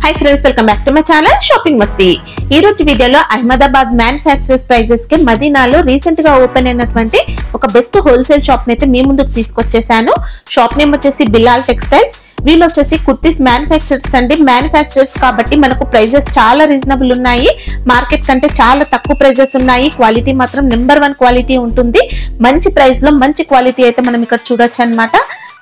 Hi friends, welcome back to my channel Shopping Masti. ఈ రోజు వీడియోలో అహ్మదాబాద్ మ్యానుఫ్యాక్చరర్స్ ప్రైజెస్ కి మదీనాలో రీసెంట్ గా ఓపెన్ అయినటువంటి ఒక బెస్ట్ హోల్సేల్ షాప్ ని అయితే మీ ముందుకు తీసుకొచ్చేసాను. షాప్ నేమ్ వచ్చేసి బిలాల్ టెక్స్టైల్స్. వీళ్ళు వచ్చేసి కుర్తీస్ మ్యానుఫ్యాక్చరర్స్ అండి. మ్యానుఫ్యాక్చరర్స్ కాబట్టి మనకు ప్రైజెస్ చాలా రీజనబుల్ ఉన్నాయి. మార్కెట్ కంటే చాలా తక్కువ ప్రైజెస్ ఉన్నాయి. క్వాలిటీ మాత్రం నెంబర్ 1 క్వాలిటీ ఉంటుంది. మంచి ప్రైస్ లో మంచి క్వాలిటీ అయితే మనం ఇక్కడ చూడొచ్చు అన్నమాట.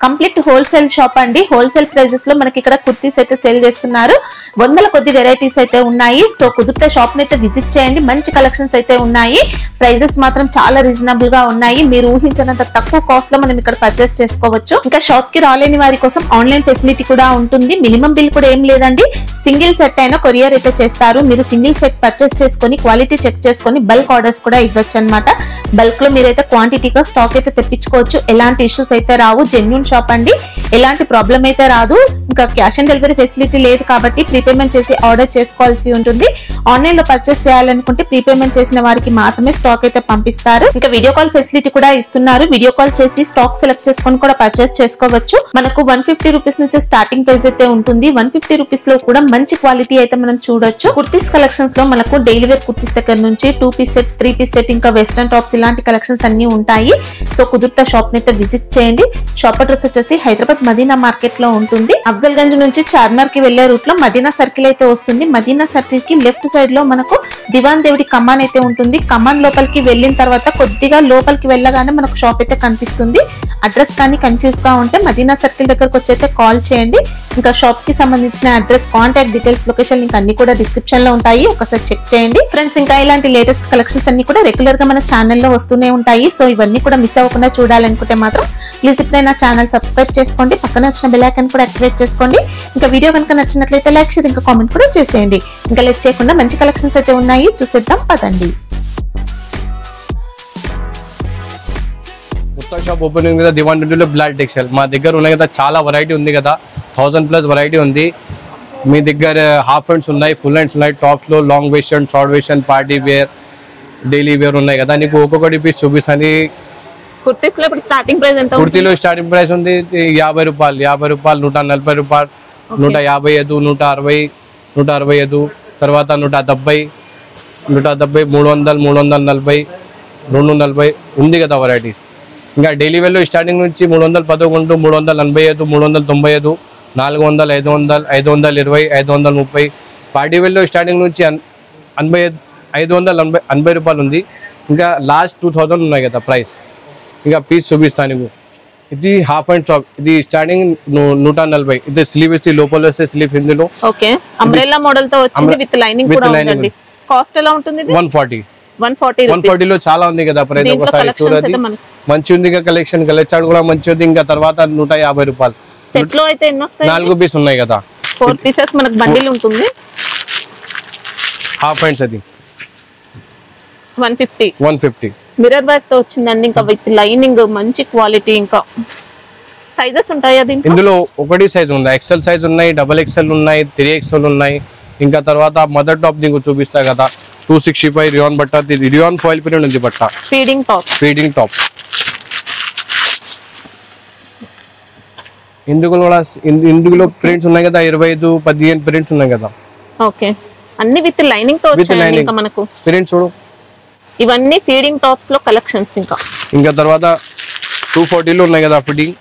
కంప్లీట్ హోల్సేల్ షాప్ అండి. హోల్సేల్ ప్రైజెస్ లో మనకి ఇక్కడ కుర్తీస్ అయితే సేల్ చేస్తున్నారు. వందల కొద్ది వెరైటీస్ అయితే ఉన్నాయి. సో కుదిరితే షాప్ ని అయితే విజిట్ చేయండి. మంచి కలెక్షన్స్ అయితే ఉన్నాయి. ప్రైజెస్ మాత్రం చాలా రీజనబుల్ గా ఉన్నాయి. మీరు ఊహించినంత తక్కువ కాస్ట్ లో మనం ఇక్కడ పర్చేస్ చేసుకోవచ్చు. ఇంకా షాప్ కి రాలేని వారి కోసం ఆన్లైన్ ఫెసిలిటీ కూడా ఉంటుంది. మినిమం బిల్ కూడా ఏం లేదండి. సింగిల్ సెట్ అయినా కొరియర్ అయితే చేస్తారు. మీరు సింగిల్ సెట్ పర్చేస్ చేసుకొని క్వాలిటీ చెక్ చేసుకొని బల్క్ ఆర్డర్స్ కూడా ఇవ్వచ్చు అనమాట. బల్క్ లో మీరైతే క్వాంటిటీగా స్టాక్ అయితే తెప్పించుకోవచ్చు. ఎలాంటి ఇష్యూస్ అయితే రావు. జెన్యూన్ షాప్ అండి. ఎలాంటి ప్రాబ్లం అయితే రాదు. ఇంకా క్యాష్ ఆన్ డెలివరీ ఫెసిలిటీ లేదు కాబట్టి ప్రీపేమెంట్ చేసి ఆర్డర్ చేసుకోవాల్సి ఉంటుంది. ఆన్లైన్ లో పర్చేస్ చేయాలనుకుంటే ప్రీపేమెంట్ చేసిన వారికి మాత్రమే స్టాక్ అయితే పంపిస్తారు. ఇంకా వీడియో కాల్ ఫెసిలిటీ కూడా ఇస్తున్నారు. వీడియో కాల్ చేసి స్టాక్ సెలెక్ట్ చేసుకొని కూడా పర్చేస్ చేసుకోవచ్చు. మనకు 150 రూపీస్ నుంచి స్టార్టింగ్ ప్రైస్ అయితే ఉంటుంది. 150 రూపీస్ లో కూడా మంచి క్వాలిటీ అయితే మనం చూడొచ్చు. కుర్తీస్ కలెక్షన్స్ లో మనకు డైలీ వేర్ కుర్తీస్ దగ్గర నుంచి 2 పీస్ సెట్, 3 పీస్ సెట్, ఇంకా వెస్టర్న్ టాప్స్ ఇలాంటి కలెక్షన్స్ అన్ని ఉంటాయి. సో కుదిరితే షాప్ ని అయితే విజిట్ చేయండి. షాప్ అడ్రస్ వచ్చేసి హైదరాబాద్ మదీనా మార్కెట్ లో ఉంటుంది. అఫ్జల్ గంజ్ నుంచి చార్మినార్ కి వెళ్లే రూట్ లో మదీనా సర్కిల్ అయితే వస్తుంది. మదీనా సర్కిల్ కి లెఫ్ట్ సైడ్ లో మనకు దివాన్ దేవుడి కమాన్ అయితే ఉంటుంది. కమాన్ లోపలికి వెళ్ళిన తర్వాత కొద్దిగా లోపలికి వెళ్ళగానే మనకు షాప్ అయితే కనిపిస్తుంది. అడ్రస్ కానీ కన్ఫ్యూజ్ గా ఉంటే మదీనా సర్కిల్ దగ్గరకు వచ్చి కాల్ చేయండి. ఇంకా షాప్ కి సంబంధించిన address, contact details, location link అన్ని కూడా డిస్క్రిప్షన్ లో ఉంటాయి. ఒకసారి చెక్ చేయండి ఫ్రెండ్స్. ఇంకా ఇలాంటి లేటెస్ట్ కలెక్షన్స్ అన్ని కూడా రెగ్యులర్ గా మన ఛానల్లో వస్తూనే ఉంటాయి. సో ఇవన్నీ కూడా మిస్ అవ్వకుండా చూడాలనుకుంటే మాత్రం ప్లీజ్ ఇప్పుడే నా ఛానల్ సబ్స్క్రైబ్ చేసుకోండి. పక్కన వచ్చిన బెల్ ఐకాన్ కూడా యాక్టివేట్ చేసుకోండి. ఇంకా వీడియో కనుక నచ్చినట్లయితే లైక్, షేర్, ఇంకా కామెంట్ కూడా చేసేయండి. ఇంకా లేట్ చేయకుండా మంచి కలెక్షన్స్ అయితే ఉన్నాయి, చూసేద్దాం పదండి. కొత్త షాప్ ఓపెనింగ్ కదా దివాన్ లో బిలాల్ టెక్స్టైల్. మా దగ్గర ఉన్నాయి కదా చాలా వెరైటీ ఉంది కదా, 1000+ వెరైటీ ఉంది. మీ దగ్గర హాఫ్ హ్యాండ్స్ ఉన్నాయి, ఫుల్ హ్యాండ్స్ ఉన్నాయి, టాప్స్ లో long western, short western, party wear, daily wear ఉన్నాయి కదా. నీకు ఒక్కొక్కటి పీస్ చూపిస్తాను. కుర్తీస్ లో ఇప్పుడు స్టార్టింగ్ ప్రైస్ ఎంత? కుర్తీలో స్టార్టింగ్ ప్రైస్ ఉంది 50 రూపాయలు, 140 రూపాయలు, 155, 160, 165, తర్వాత 170, 300, 340, 240 ఉంది కదా వెరైటీస్. ఇంకా డైలీ వేర్లో స్టార్టింగ్ నుంచి 311, 345, 395, 400, 500, 520, 530. పార్టీ వేర్లో స్టార్టింగ్ నుంచి 580 రూపాయలు ఉంది. ఇంకా లాస్ట్ 2000 ఉన్నాయి కదా ప్రైస్. ఇంకా పీస్ చూపిస్తాను. ఇది హాఫ్ అండ్ టాప్, ఇది స్టార్టింగ్ 140. ఇది స్లీవ్ ఇచ్చి లోపల వస్తే స్లీవ్ ఇందులో. ఓకే, అంబ్రెల్లా మోడల్ తో వచ్చింది విత్ లైనింగ్ కూడా ఉందండి. కాస్ట్ ఎలా ఉంటుంది? 140 లో చాలా ఉంది కదా ప్రైస్. ఒకసారి చూడండి, మంచి ఉంది కలెక్షన్. కలెక్షన్ కూడా మంచి ఉంది. ఇంకా తర్వాత 150 రూపాయలు. సెట్ లో అయితే ఎన్ని వస్తాయి? 4 పీస్ ఉన్నాయి కదా. 4 పీసెస్ మనకు బండిల్ ఉంటుంది. హాఫ్ హ్యాండ్స్ అది 150 మిర్రర్ వర్క్ తో వచ్చిందండి. ఇంకా విత్ లైనింగ్, మంచి క్వాలిటీ. ఇంకా సైజెస్ ఉంటాయి అది ఇందులో. ఒకటి సైజ్ ఉంది, ఎక్సెల్ సైజ్ ఉన్నాయి, XXL ఉన్నాయి, 3XL ఉన్నాయి. ఇంకా తర్వాత మదర్ టాప్ నీకు చూపిస్తా కదా, 265 రియాన్ బట్ట. రియాన్ ఫాయిల్ ప్రింట్ ఉంది బట్ట, ఫీడింగ్ టాప్. ఇందులో ప్రింట్స్ ఉన్నాయి కదా, 25, 15 ప్రింట్స్ ఉన్నాయి కదా. ఓకే, అన్ని విత్ లైనింగ్ తో వచ్చాయి. ఇంకా మనకు ప్రింట్స్ చూడు, ఇవన్నీ ఫీడింగ్ టాప్స్ లో కలెక్షన్స్. ఇంకా తర్వాత 240 లో ఉన్నాయి కదా ఫిట్టింగ్.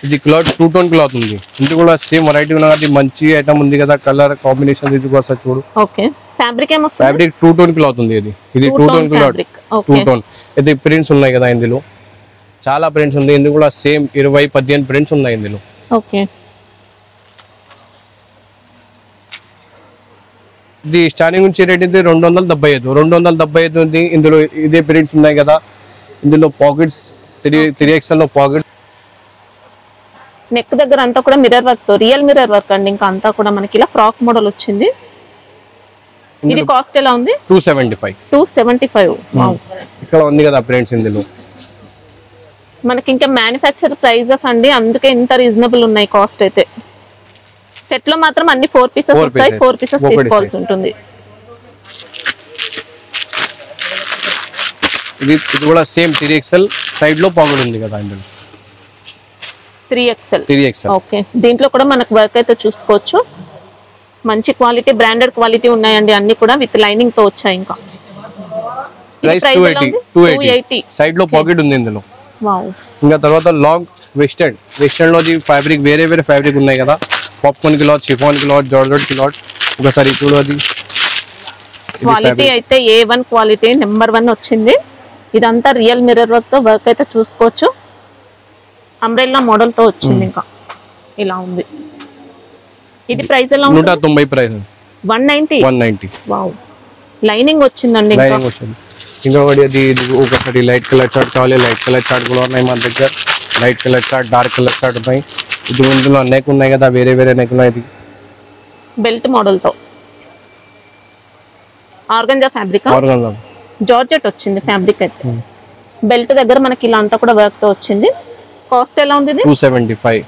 ఇది క్లాత్ 2 టోన్ క్లాత్ ఉంది. ఇది కూడా సేమ్ వెరైటీ ఉన్నది, మంచి ఐటమ్ ఉంది కదా. కలర్ కాంబినేషన్ ఇది కూడా చూడు. ఓకే, ఫ్యాబ్రిక్ ఏమొస్తుంది? ఫ్యాబ్రిక్ 2 టోన్ క్లాత్ ఉంది. ఇది 2 టోన్ క్లాత్, 2 టోన్. ఇది ప్రింట్స్ ఉన్నాయి కదా ఇందులో, చాలా ప్రింట్స్ ఉంది. ఇందులో కూడా సేమ్ 20, 15 ప్రింట్స్ ఉన్నాయి ఇందులో. ఓకే, ఇది స్టార్టింగ్ నుంచి రేట్ ఇది 275 ఉంది. ఇందులో ఇదే ప్రింట్స్ ఉన్నాయి కదా. ఇందులో పాకెట్స్ 3XL లో పాకెట్. నెక్ దగ్గర అంతా కూడా మిర్రర్ వర్క్ తో, రియల్ మిర్రర్ వర్క్ అండి. ఇంకా అంతా కూడా మనకి ఇలా ఫ్రాక్ మోడల్ వచ్చింది. ఇది కాస్ట్ ఎలా ఉంది? 275. ఇక్కడ ఉంది కదా ప్రింట్స్ ఇందులో. మనకి ఇంకా మ్యానుఫ్యాక్చర్ ప్రైజెస్ అండి, అందుకే ఇంత రీజనబుల్ ఉన్నాయి కాస్ట్ అయితే. సెట్ లో మాత్రం అన్ని 4 పీసెస్ వస్తాయి. 4 పీసెస్ తీసుకోవాల్సి ఉంటుంది. ఇది కూడా సేమ్ 3XL సైడ్ లో పాకెట్ ఉంది కదా ఇందులో. 3XL. ఓకే, దీంట్లో కూడా మనకు వర్క్ అయితే చూసుకోవచ్చు. మంచి క్వాలిటీ, బ్రాండెడ్ క్వాలిటీ ఉన్నాయండి అన్ని కూడా, విత్ లైనింగ్ తో వచ్చాయి. ఇంకా ప్రైస్ 280 సైడ్ లో పాకెట్ ఉంది ఇందులో. వావ్. ఇంకా తర్వాత లాంగ్ వెస్టర్న్ లో ఫ్యాబ్రిక్ వేరే ఫ్యాబ్రిక్ ఉన్నాయి కదా, popcorn cloth, chiffon cloth, georgette cloth. ఒకసారి చూడు, అది క్వాలిటీ అయితే A1 క్వాలిటీ, నెంబర్ 1 వచ్చింది. ఇదంతా రియల్ మిర్రర్ వర్క్ తో వర్క్ అయితే చూసుకోవచ్చు. అంబ్రెల్లా మోడల్ తో వచ్చింది. ఇంకా ఇలా ఉంది. ఇది ప్రైస్ ఎలా ఉంది? 190 ప్రైస్. 190. వావ్. లైనింగ్ వచ్చిందండి. లైనింగ్ వచ్చింది. ఇంకొకటి అది ఒకసారి లైట్ కలర్ చార్ట్ కావాలి, లైట్ కలర్ చార్ట్ కూడా ఉన్నాయి మన దగ్గర. Light colour chart, dark colour chart ఉన్నాయి. ఇది ఇందులో నెక్ ఉన్నాయి కదా, వేరే నెక్ ఉన్నాయి. ఇది బెల్ట్ మోడల్ తో ఆర్గంజా ఫ్యాబ్రిక్, జార్జెట్ వచ్చింది ఫ్యాబ్రిక్ అయితే. బెల్ట్ దగ్గర మనకి ఇలా అంతా కూడా వర్క్ తో వచ్చింది. కాస్ట్ ఎలా ఉంది? 275.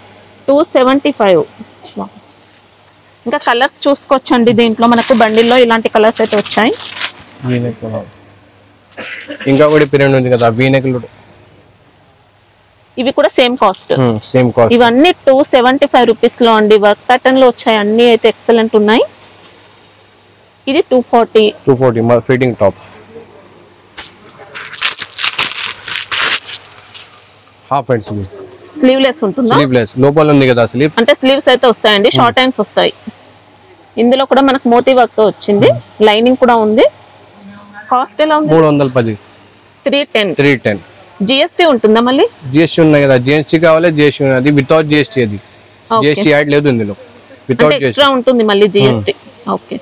ఇంకా కలర్స్ చూసుకోవచ్చండి దీంట్లో. మనకు బండిల్లో ఇలాంటి కలర్స్ అయితే వచ్చాయి. ఇంకా ఒకటి ప్రింట్ ఉంది కదా, వీనెక్. ఇవి కూడా సేమ్ కాస్ట్. ఇవన్నీ 275 రూపీస్ లో అండి. వర్క్ ప్యాటర్న్ లో వచ్చాయి అన్ని, అయితే ఎక్సలెంట్ ఉన్నాయి. ఇది 240 fitting top. Half hands, sleeveless ఉంటుందా? స్లీవ్లెస్ లోపల ఉంది కదా స్లీవ్, అంటే స్లీవ్స్ అయితే వస్తాయండి, షార్ట్ హ్యాండ్స్ వస్తాయి. ఇందులో కూడా మనకు మోతీ వర్క్ తో వచ్చింది, లైనింగ్ కూడా ఉంది. కాస్ట్ ఎలా ఉంది? 310. 310. జిఎస్టీ ఉంటుందా? మళ్ళీ జిఎస్టీ ఉన్నాయి కదా, జిఎస్టీ కావాలి, జిఎస్టీ ఉన్నది. వితౌట్ జిఎస్టీ, అది జిఎస్టీ యాడ్ లేదు ఇందులో. వితౌట్ ఎక్స్ట్రా ఉంటుంది మళ్ళీ జిఎస్టీ. ఓకే.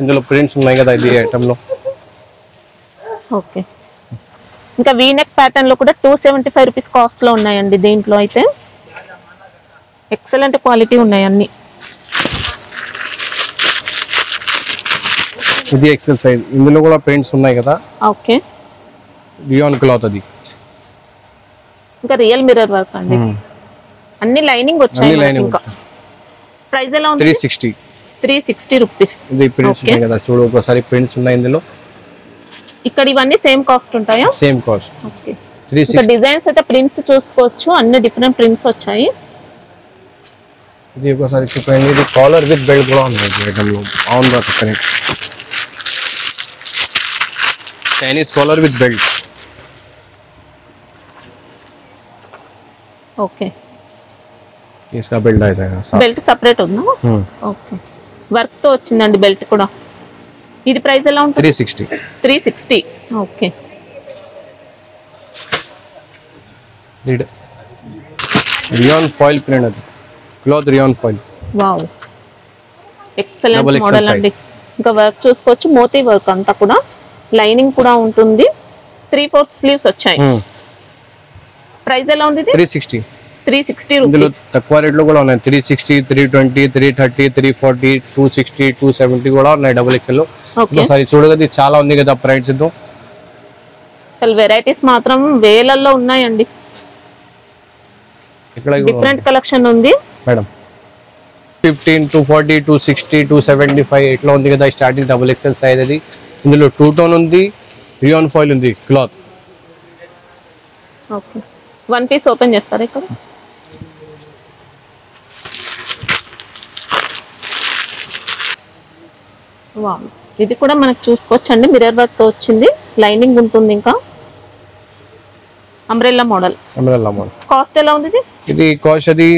ఇందులో ప్రింట్స్ ఉన్నాయి కదా ఇది ఐటమ్ లో. ఓకే. ఇంకా వీనెక్ ప్యాటర్న్ లో కూడా 275 రూపీస్ కాస్ట్ లో ఉన్నాయండి. దీంట్లో అయితే ఎక్సలెంట్ క్వాలిటీ ఉన్నాయి అన్ని. ఇది ఎక్సెల్ సైజ్. ఇందులో కూడా ప్రింట్స్ ఉన్నాయి కదా. ఓకే. రియాన్ క్లాత్ అది. ఇంకా రియల్ మిర్రర్ వర్క్ అండి. అన్ని లైనింగ్ వచ్చాయి. ఇంకా ప్రైస్ ఎలా ఉంది? 360 రూపీస్. ఇది ప్రింట్స్ ఉన్నాయి కదా, చూడు ఒకసారి ప్రింట్స్ ఉన్నాయి ఇందులో. ఇక్కడ ఇవన్నీ సేమ్ కాస్ట్ ఉంటాయా? Same cost. ఓకే. ఇంకా డిజైన్స్ అయితే ప్రింట్స్ చూసుకోవచ్చు, అన్ని డిఫరెంట్ ప్రింట్స్ వచ్చాయి. ఇది ఒకసారి చూడండి, ఇది కాలర్ విత్ బెల్ట్ కూడా ఉంది ఐటమ్ లో. బాగుంది connect. Chinese collar with belt. Okay, इसका बेल्ट आ जाएगा. बेल्ट सेपरेट ఉందా? ఓకే. వర్క్ తో వచ్చిందండి బెల్ట్ కూడా. ఇది ప్రైస్ ఎలా ఉంటుంది? 360. ఓకే. రియాన్ ఫాయిల్ ప్రింట్ అది. Cloth rayon foil. Wow, excellent model అండి. ఇంకా వర్క్ చూసుకోవచ్చు, మోతీ వర్క్ అంతా కూడా. లైనింగ్ కూడా ఉంటుంది. 3/4 స్లీవ్స్ వచ్చాయి. ప్రైస్ ఎలా ఉంది? 360 రూపీస్. ఇందులో తక్కువ రేట్ లో కూడా ఉన్నాయి. 360, 320, 330, 340, 260, 270 కూడా ఉన్నాయి డబుల్ ఎక్స్ఎల్ లో. ఒకసారి చూడగది చాలా ఉంది కదా ప్రైస్. తో అసలు వెరైటీస్ మాత్రం వేలల్లో ఉన్నాయండి. ఇక్కడ డిఫరెంట్ కలెక్షన్ ఉంది మేడం. 15, 240, 260, 275 ఇట్లా ఉంది కదా స్టార్టింగ్ డబుల్ ఎక్స్ఎల్ సైజ్. అది ఇందులో 2 టోన్ ఉంది, రియాన్ ఫాయిల్ ఉంది cloth. Okay. One piece open చేస్తారా ఇక్కడ? వావ్, ఇది కూడా మనకు చూసుకోవచ్చండి. మిర్రర్ వర్క్ తో వచ్చింది, లైనింగ్ ఉంటుంది. ఇంకా అంబ్రెల్లా మోడల్. కాస్ట్ ఎలా ఉంది ఇది? ఇది కాస్ట్ అది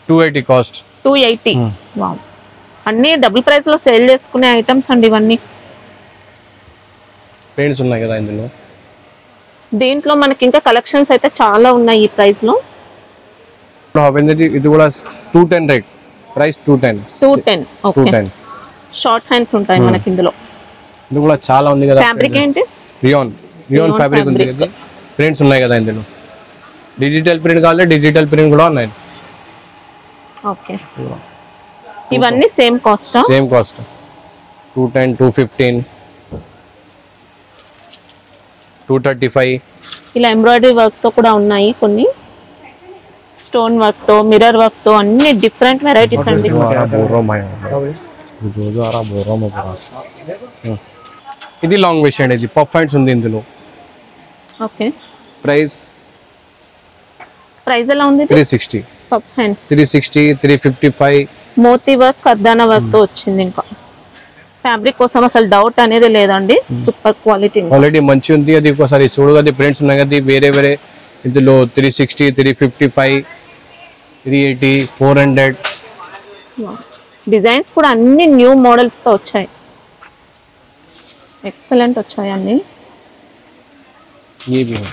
280 కాస్ట్. 280. వావ్, అన్ని డబుల్ ప్రైస్ లో సేల్ చేసుకునే ఐటమ్స్ అండి ఇవన్నీ. ప్రింట్స్ ఉన్నాయి కదా ఇందులో. దీంట్లో మనకి ఇంకా కలెక్షన్స్ అయితే చాలా ఉన్నాయి ఈ ప్రైస్ లో. ఇది కూడా 210 rate. Price 210. Okay. Short hands ఉంటాయి మనకి ఇందులో. ఇది కూడా చాలా ఉంది కదా. ఫ్యాబ్రిక్ ఏంటి? రియాన్ ఫ్యాబ్రిక్ ఉంది కదా. ప్రింట్స్ ఉన్నాయి కదా ఇందులో. డిజిటల్ ప్రింట్ కావాలి, డిజిటల్ ప్రింట్ కూడా ఉన్నాయి. ఓకే. ఇవన్నీ సేమ్ కాస్ట్. 210, 215, 235. ఇలా ఎంబ్రాయిడరీ వర్క్ తో కూడా ఉన్నాయి కొన్ని. స్టోన్ వర్క్ తో, మిర్రర్ వర్క్ తో, అన్ని డిఫరెంట్ వెరైటీస్ అండి. ఇది లాంగ్ వేస్ట్ అండి. ఇది పఫ్ హ్యాండ్స్ ఉంది ఇందులో. ఓకే. ప్రైస్ ఎలా ఉంది? 360. Puff hands 360, 355. మోతీ వర్క్ కర్దానా వర్క్ తో వచ్చింది. ఇంకా ఫ్యాబ్రిక్ కోసం అసలు డౌట్ అనేది లేదండి. సూపర్ క్వాలిటీ మంచి ఉంది. అది ఒకసారి చూడగది ప్రింట్స్ ఉన్నాయి కదా వేరే వేరే ఇందులో 360, 355, 380, 400. డిజైన్స్ కూడా అన్ని న్యూ మోడల్స్ తో వచ్చాయి. ఎక్సలెంట్ వచ్చాయి అన్ని. ये भी है.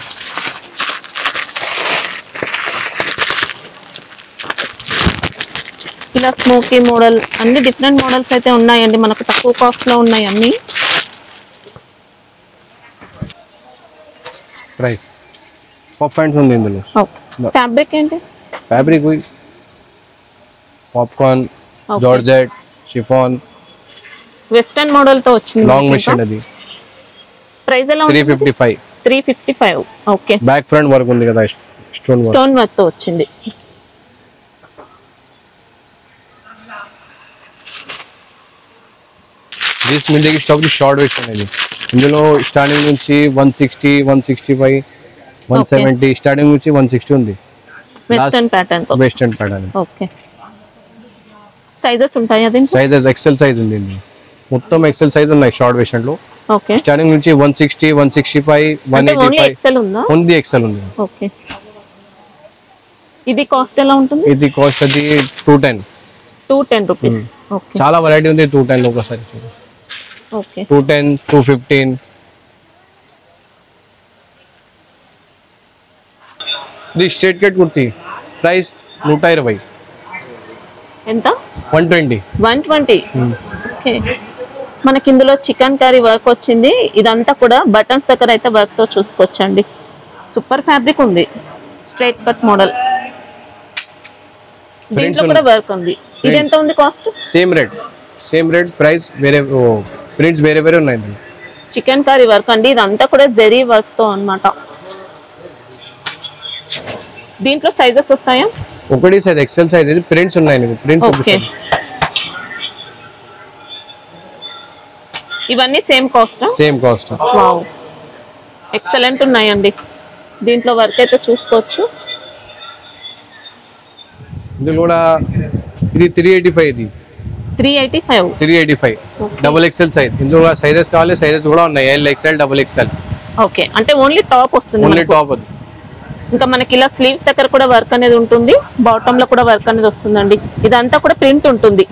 ఇలా స్మోకీ మోడల్ అన్ని డిఫరెంట్ మోడల్స్ అయితే ఉన్నాయండి. మనకు తక్కువ కాస్ట్ లో ఉన్నాయి అన్ని. ప్రైస్ పఫ్ హ్యాండ్స్ ఉంది ఇందులో. ఓకే ఫ్యాబ్రిక్ ఏంటి? Fabric popcorn, georgette, chiffon, western model తో వచ్చింది. లాంగ్ మెషిన్ అది. ప్రైస్ ఎలా ఉంది? 355. 355. ఓకే బ్యాక్ ఫ్రంట్ వర్క్ ఉంది కదా స్టోన్ వర్క్ తో వచ్చింది. దిస్ మిల్కి స్టాక్ షార్ట్ వెస్ట్ అనేది. ఇందులో స్టార్టింగ్ నుంచి 160, 165, 170 స్టార్టింగ్ నుంచి 160 ఉంది. వెస్టర్న్ ప్యాటర్న్ తో. Western pattern. ఓకే సైజెస్ ఉంటాయి అది? సైజెస్ ఎక్సెల్ సైజ్ ఉంది. మొత్తం ఎక్సెల్ సైజ్ ఉన్నాయి షార్ట్ వెస్ట్ లో. ఓకే స్టార్టింగ్ నుంచి 160, 165, 185. ఓన్లీ ఎక్సెల్ ఉందా? ఓన్లీ ఎక్సెల్ ఉంది. ఓకే ఇది కాస్ట్ ఎలా ఉంటుంది? ఇది కాస్ట్ అది 210. 210 రూపీస్. ఓకే చాలా వెరైటీ ఉంది 210 లో. ఒకసారి చూడండి. ఓకే 210, 215. ఇది స్ట్రైట్ కట్ కుర్తీ ప్రైస్ 120. ఎంత? 120. 120. ఓకే మనకి ఇందులో చికెన్ కర్రీ వర్క్ వచ్చింది. ఇదంతా కూడా బటన్స్ దగ్గర అయితే వర్క్ తో చూసుకోవచ్చండి. సూపర్ ఫ్యాబ్రిక్ ఉంది. Straight cut model. దీంట్లో కూడా వర్క్ ఉంది. ఇది ఎంత ఉంది కాస్ట్? సేమ్ రేట్ ప్రైస్ వేరే ప్రింట్స్ వేరే వేరే ఉన్నాయి. చికెన్ కర్రీ వర్క్ అండి. ఇదంతా కూడా జెరీ వర్క్ తో అన్నమాట. దీంట్లో సైజెస్ వస్తాయా? ఒకటి సైజ్ ఎక్సెల్ సైజ్. ఇది ప్రింట్స్ ఉన్నాయి. ప్రింట్స్ ఓకే ఇవన్నీ same cost? Same cost. Wow excellent ఉన్నాయండి. దీంట్లో వర్క్ అయితే చూసుకోవచ్చు. ఇది కూడా ఇది 385. ఇది 385. Double XL size. ఇందులో సైజెస్ కావాలి. సైజెస్ కూడా ఉన్నాయి. LXL, XXL. ఓకే అంటే ఓన్లీ టాప్ వస్తుంది. Only top. ఇంకా మనకి ఇలా స్లీవ్స్ దగ్గర కూడా వర్క్ అనేది ఉంటుంది. బాటమ్ లో కూడా వర్క్ అనేది వస్తుందండి. ఇదంతా కూడా ప్రింట్ ఉంటుంది.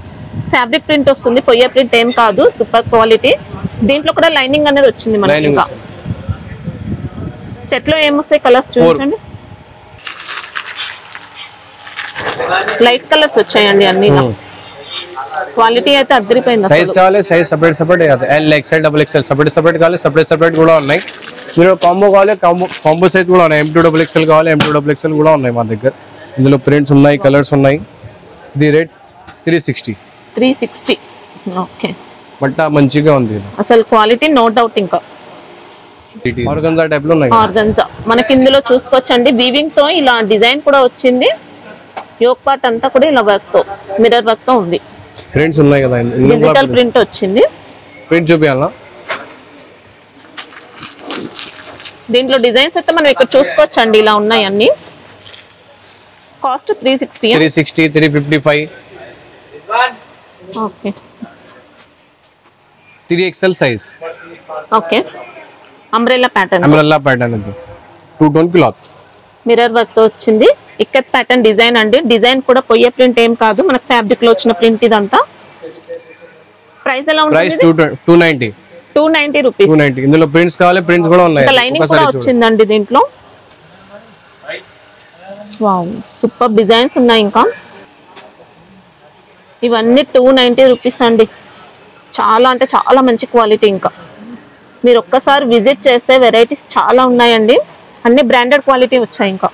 ఫ్యాబ్రిక్ ప్రింట్ వస్తుంది. పొయ్యే ప్రింట్ ఏం కాదు. Super quality. దీంట్లో కూడా లైనింగ్ అనేది వచ్చింది మనకి. ఇంకా సెట్ లో ఏమొస్తాయి కలర్స్ చూడండి. లైట్ కలర్స్ వచ్చాయండి అన్ని. క్వాలిటీ అయితే అదిరిపోయింది. సైజ్ కావాలి. Size separate LXL, XXL separate కావాలి. సెపరేట్ కూడా ఉన్నాయి. మీరు కాంబో కావాలి. కాంబో సైజ్ కూడా ఉన్నాయి. M2XXL కావాలి. M2XXL కూడా ఉన్నాయి మా దగ్గర. ఇందులో ప్రింట్స్ ఉన్నాయి, కలర్స్ ఉన్నాయి. ఇది రేట్ 360. ఓకే బట్ట మంచిగా ఉంది. అసలు క్వాలిటీ నో డౌట్. ఇంకా ఆర్గన్జా టైప్ లో ఉన్నాయి. ఆర్గన్జా మనకి ఇందులో చూసుకోవచ్చండి. వీవింగ్ తో ఇలా డిజైన్ కూడా వచ్చింది. యోక్ పార్ట్ అంతా కూడా ఇలా వర్క్ తో మిర్రర్ వర్క్ తో ఉంది. ప్రింట్స్ ఉన్నాయి కదా. డిజిటల్ ప్రింట్ వచ్చింది. ప్రింట్ చూపియాలా? దీంట్లో డిజైన్స్ అయితే మనం ఇక్కడ చూసుకోవచ్చండి. ఇలా ఉన్నాయి అన్ని. Cost 360. 355. Okay 3XL size. Okay umbrella pattern. ఇది 220 క్లాత్. మిర్రర్ వర్క్ తో వచ్చింది. ఇక్కత్ ప్యాటర్న్ డిజైన్ అండి. డిజైన్ కూడా పొయ్యే ప్రింట్ ఏం కాదు. మనకు ఫ్యాబ్రిక్ లో వచ్చిన ప్రింట్ ఇదంతా. ప్రైస్ ఎలా ఉంటుంది? 290. 290 రూపీస్. 290. ఇందులో ప్రింట్స్ కావాలి. ప్రింట్స్ కూడా ఉన్నాయి. లైనింగ్ కూడా వచ్చిందండి దీంట్లో. వావ్ సూపర్ డిజైన్స్ ఉన్నాయి. ఇంకా ఇవన్నీ 290 రూపీస్ అండి. చాలా అంటే చాలా మంచి క్వాలిటీ. ఇంకా మీరు ఒక్కసారి విజిట్ చేస్తే వెరైటీస్ చాలా ఉన్నాయండి. అన్ని బ్రాండెడ్ క్వాలిటీ వచ్చాయి. ఇంకా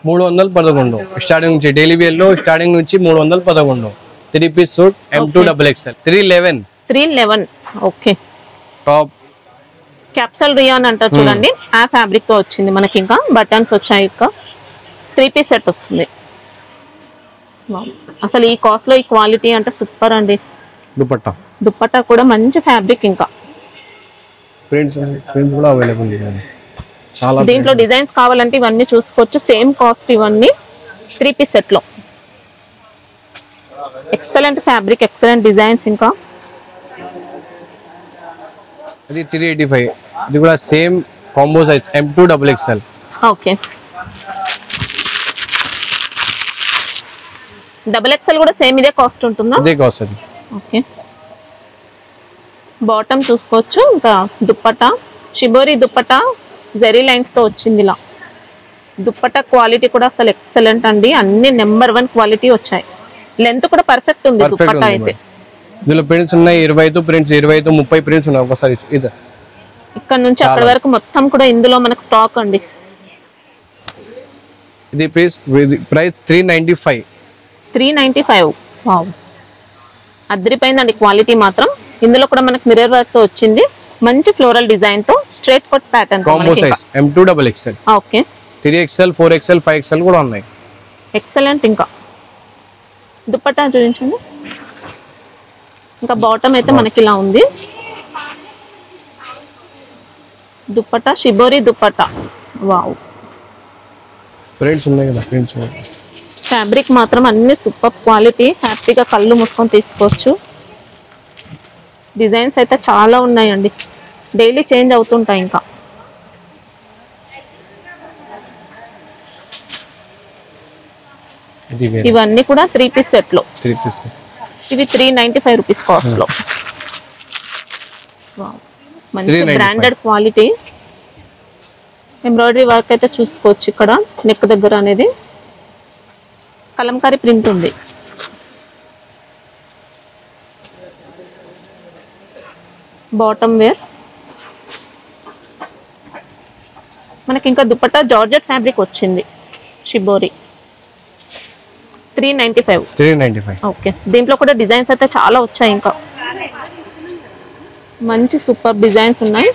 311 స్టార్టింగ్ నుంచి డైలీ వేర్ లో. స్టార్టింగ్ నుంచి 311. 3 piece suit M2XXL 311. Okay top capsule rayon అంటారు చూడండి. ఆ ఫ్యాబ్రిక్ తో వచ్చింది మనకి. ఇంకా బటన్స్ వచ్చాయి. ఇంకా 3 పీస్ సెట్ వస్తుంది. అసలు ఈ కాస్ట్ లో ఈ క్వాలిటీ అంటే సూపర్ అండి. దుపట్టా కూడా మంచి ఫ్యాబ్రిక్. ఇంకా ప్రింట్స్ కూడా అవైలబుల్. చాలా దీంట్లో డిజైన్స్ కావాలంటే ఇవన్నీ చూసుకోవచ్చు. సేమ్ కాస్ట్ ఇవన్నీ 3 పీస్ సెట్ లో. Excellent fabric, excellent designs. ఇంకా ఇది 385. ఇది కూడా same combo size M2 XXL. Okay, XXL కూడా సేమ్ ఇదే కాస్ట్ ఉంటుందా? ఇదే కాస్ట్ అది. ఓకే, బాటమ్ చూసుకోవచ్చు. ఇంకా దుప్పటా షిబోరి దుప్పటా జెరీ లైన్స్ తో వచ్చింది. ఇలా దుప్పటా క్వాలిటీ కూడా అసలు ఎక్సలెంట్ అండి. అన్ని నెంబర్ 1 క్వాలిటీ వచ్చాయి. లెంత్ కూడా పర్ఫెక్ట్ ఉంది దుప్పటా అయితే. ఇందులో ప్రింట్స్ ఉన్నాయి 25 ప్రింట్స్, 25 30 ప్రింట్స్ ఉన్నాయి ఒకసారి. ఇది ఇక్కడ నుంచి అక్కడ వరకు మొత్తం కూడా ఇందులో మనకు స్టాక్ అండి. ఇది ప్రైస్ 395. 395. వావ్, అదిరిపోయిందండి క్వాలిటీ మాత్రం. ఇందులో కూడా మనకు మిర్రర్ వర్క్ తో వచ్చింది. మంచి ఫ్లోరల్ డిజైన్ తో straight cut pattern combo size M2 XXL. Okay, 3XL 4XL 5XL కూడా ఉన్నాయి. ఎక్సలెంట్. ఇంకా దుప్పటా చూపించండి. ఇంకా బాటమ్ అయితే మనకి ఇలా ఉంది. Dupatta shibori dupatta. Wow, prints ఉన్నాయి కదా, ప్రింట్స్. ఫ్యాబ్రిక్ మాత్రం అన్ని సూపర్ క్వాలిటీ. హ్యాపీగా కళ్ళు మూసుకొని తీసుకోవచ్చు. డిజైన్స్ అయితే చాలా ఉన్నాయండి, డైలీ చేంజ్ అవుతుంటాయి. ఇంకా ఇవన్నీ కూడా 3 పీస్ సెట్ లో. 3 పీస్. ఇవి 395 రూపీస్ కాస్ట్ లో. మంచి బ్రాండెడ్ క్వాలిటీ. ఎంబ్రాయిడరీ వర్క్ అయితే చూసుకోవచ్చు. ఇక్కడ నెక్ దగ్గర అనేది కలంకారీ ప్రింట్ ఉంది. బాటమ్ వేర్ మనకి. ఇంకా దుపట్టా జార్జెట్ ఫ్యాబ్రిక్ వచ్చింది. షిబోరి 395. ఓకే, దీంట్లో కూడా డిజైన్స్ అయితే చాలా వచ్చాయి. ఇంకా మంచి సూపర్ డిజైన్స్ ఉన్నాయి.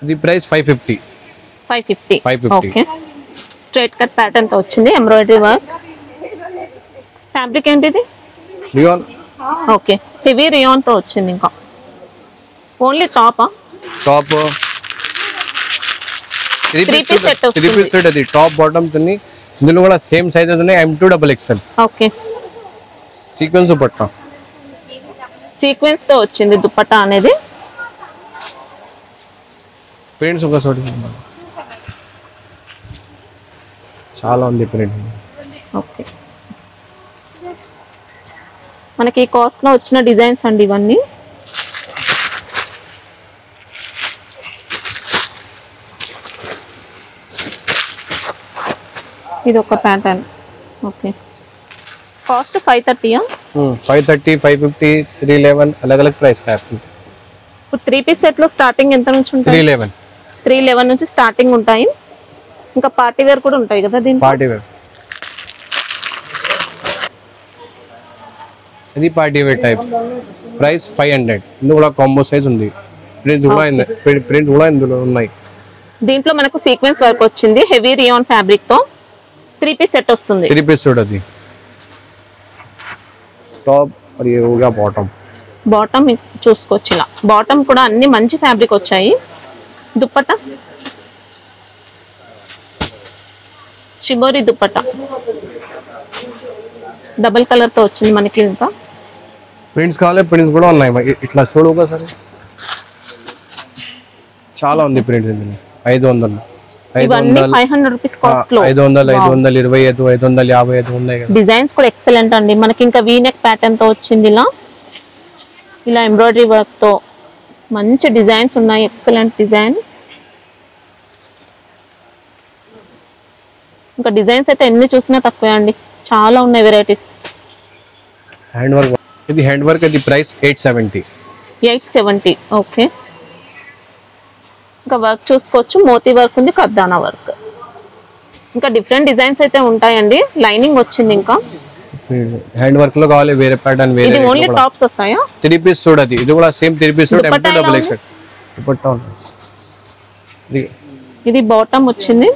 ఇది price 550. Okay, straight cut pattern తో వచ్చింది. Embroidery work. ఫ్యాబ్రిక్ ఏంటిది? రియాన్. ఓకే, హెవీ రియాన్ తో వచ్చింది. ఇంకా ఓన్లీ టాప్ 3 పీస్ సెట్. అది టాప్ బాటమ్ తిని. ఇందులో కూడా సేమ్ సైజ్ ఉన్నాయి M2 XXL. Okay, sequence dupatta. Sequence తో వచ్చింది దుపట్టా అనేది. ప్రింట్స్ ఒకసారి చాలా ఉంది ప్రింట్. ఓకే, మనకి ఈ కాస్ట్ లో వచ్చిన డిజైన్స్ అండి ఇవన్నీ. ఇది ఒక ప్యాటర్న్. Okay, cost 530. 530, 550, 311 अलग अलग प्राइस का है. ఇప్పుడు 3 పీస్ సెట్ లో స్టార్టింగ్ ఎంత నుంచి ఉంటాయి? 311 నుంచి స్టార్టింగ్ ఉంటాయి. ఇంకా పార్టీ వేర్ కూడా ఉంటాయి కదా దీని. Party wear. ఇది పార్టీ వేర్ టైప్. ప్రైస్ 500. ఇందులో కూడా కాంబో సైజ్ ఉంది. ప్రింట్స్ కూడా ఇందులో ఉన్నాయి. దీంట్లో మనకు సీక్వెన్స్ వర్క్ వచ్చింది. హెవీ రియాన్ ఫ్యాబ్రిక్ తో 3 పీస్ సెట్ వస్తుంది. 3 పీస్ సెట్ అది. టాప్ और ये हो गया बॉटम. బాటమ్ చూసుకోవచ్చు. ఇలా బాటమ్ కూడా అన్ని మంచి ఫ్యాబ్రిక్ వచ్చాయి. Dupatta shibori dupatta double colour తో వచ్చింది మనకి. ఇంకా ప్రింట్స్ కావాలి, ప్రింట్స్ కూడా ఉన్నాయి. ఇట్లా చూడు ఒకసారి. చాలా ఉంది ప్రింట్స్ ఇందులో. 500. ఇవన్నీ 500 రూపీస్ కాస్ట్ లో. 500, 525, 555 ఉన్నాయి కదా. డిజైన్స్ కూడా ఎక్సలెంట్ అండి. మనకి ఇంకా వీ నెక్ ప్యాటర్న్ తో వచ్చింది. ఇలా ఎంబ్రాయిడరీ వర్క్ తో మంచి డిజైన్స్ ఉన్నాయి. Excellent designs. ఇంకా డిజైన్స్ అయితే ఎన్ని చూసినా తక్కువే అండి, చాలా ఉన్నాయి వెరైటీస్. Hand work. ఇది హ్యాండ్ వర్క్. ఇది ప్రైస్ 870. ఓకే, ఇంకా వర్క్ చూసుకోవచ్చు. మోతీ వర్క్ ఉంది, కర్దానా వర్క్. ఇంకా డిఫరెంట్ డిజైన్స్ అయితే ఉంటాయండి. లైనింగ్ వచ్చింది. ఇంకా హ్యాండ్ వర్క్ లో కావాలి వేరే ప్యాటర్న్ వేరే. ఇది ఓన్లీ టాప్స్ వస్తాయా? 3 పీస్ సూట్ అది. ఇది కూడా same 3 piece suit M2 XXL. Dupatta ఉంది. ఇది బాటమ్ వచ్చింది.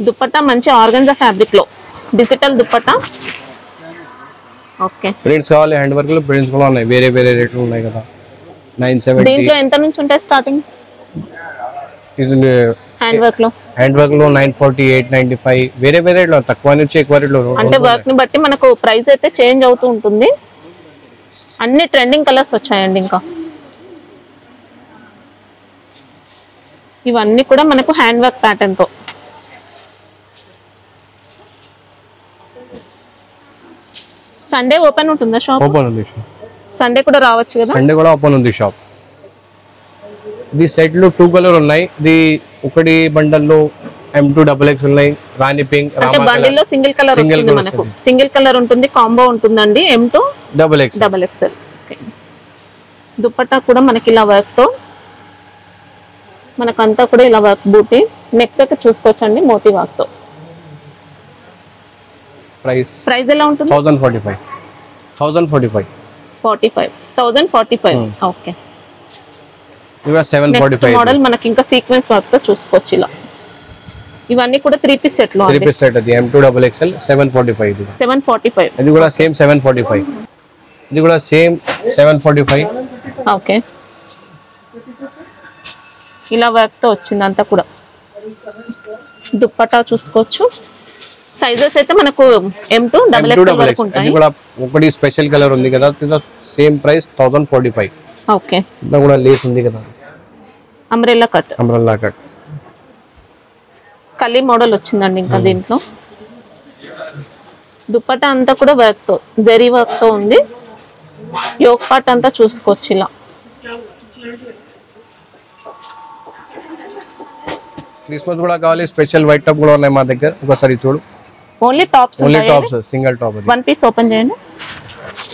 దుపట్టా మంచి ఆర్గన్జా ఫ్యాబ్రిక్ లో డిజిటల్ దుపట్టా. ఓకే, ప్రింట్స్ కావాలి హ్యాండ్ వర్క్ లో. ప్రింట్స్ కూడా ఉన్నాయి వేరే వేరే రేట్లు ఉన్నాయి కదా. 970. దీంట్లో ఎంత నుంచి ఉంటాయి స్టార్టింగ్? హ్యాండ్ వర్క్ లో హ్యాండ్ వర్క్ లో 940 895 వేరే వేరే లో తక్కువ నుంచి ఎక్కువ రేట్లో అంటే వర్క్ ని బట్టి మనకు ప్రైస్ అయితే చేంజ్ అవుతూ ఉంటుంది. అన్ని ట్రెండింగ్ కలర్స్ వచ్చాయండి. ఇంకా ఇవన్నీ కూడా మనకు హ్యాండ్ వర్క్ ప్యాటర్న్ తో. సండే ఓపెన్ ఉంటుందా షాప్? ఓపెన్ ఉంది. సండే కూడా రావచ్చు కదా? సండే కూడా ఓపెన్ ఉంది షాప్. ది సెట్ లో 2 కలర్ ఉన్నాయి. ది ఒకటి బండల్ లో M2XX ఉన్నాయి, రాణి పింక్. అంటే బండిల్ లో సింగిల్ కలర్ వస్తుంది మనకు. సింగిల్ కలర్ ఉంటుంది, కాంబో ఉంటుందండి. M2XX. దుపట్టా కూడా మనకి ఇలా వర్క్ తో, మనకంతా కూడా ఇలా వర్క్ బూటీ. నెక్ దగ్గర చూసుకోవచ్చండి మోతీ వర్క్ తో. ప్రైస్ ఎలా ఉంటుంది? 1045. 1045. ఓకే. ఇవా 745 మోడల్ మనకి ఇంకా సీక్వెన్స్ వర్క్ తో చూసుకోవచ్చు ఇలా. ఇవన్నీ కూడా 3 పీస్ సెట్ లో. 3 పీస్ సెట్ అది M2XXL 745. 745. ఇది కూడా సేమ్ 745. ఇది కూడా సేమ్ 745. ఓకే. ఇలా వర్క్ తో వచ్చింది అంతా కూడా. దుపట్టా చూసుకోవచ్చు. సైజెస్ అయితే మనకు M2XXL వరకు ఉంటాయి. ఇది కూడా ఒకటి స్పెషల్ కలర్ ఉంది కదా, సేమ్ ప్రైస్ 1045. ఓకే. ఇది కూడా లేస్ ఉంది కదా, అంబ్రెల్లా కట్. కలీ మోడల్ వచ్చిందండి ఇంకా దీంట్లో. దుపట్టా అంతా కూడా వర్క్ తో, జరీ వర్క్ తో ఉంది. యోక్ పార్ట్ అంతా చూసుకోవచ్చు ఇలా. క్రిస్మస్ కూడా కావాలి, స్పెషల్ వైట్ టాప్ కూడా ఉన్నాయి మా దగ్గర. ఒకసారి చూడు. Only tops, single top. One piece open చేయండి.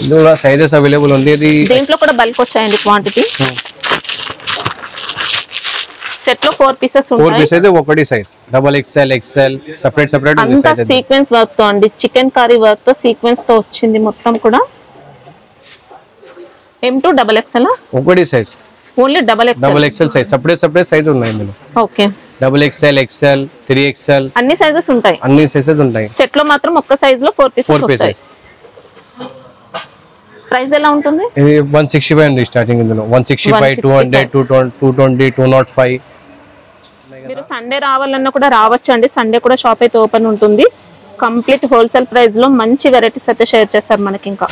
ఇందులో సైజెస్ అవైలబుల్ ఉంది. దీంట్లో కూడా బల్క్ వచ్చాయండి క్వాంటిటీ. సెట్ లో 4 పీసెస్ ఉంటాయి. 4 పీసెస్ ఒకటి సైజ్ XXL XL సెపరేట్ ఉంది. అంతా సీక్వెన్స్ వర్క్ తో అండి, చికెన్ కర్రీ వర్క్ తో సీక్వెన్స్ తో వచ్చింది మొత్తం కూడా. M2XXL ఒకటి size, only XXL size. Separate size ఉన్నాయి ఇందులో. ఓకే. XXL XL 3XL అన్ని సైజెస్ ఉంటాయి. సెట్ లో మాత్రం ఒక్క సైజ్ లో 4 పీసెస్ ఉంటాయి. ప్రైస్ ఎలా ఉంటుంది? ఇది 165 ఉంది స్టార్టింగ్. ఇందులో 165 200 220 205. మీరు సండే రావాలన్నా కూడా రావచ్చు అండి. సండే కూడా షాప్ అయితే ఓపెన్ ఉంటుంది. కంప్లీట్ హోల్సేల్ ప్రైస్ లో మంచి వెరైటీస్ అయితే షేర్ చేస్తారు మనకి. ఇంకా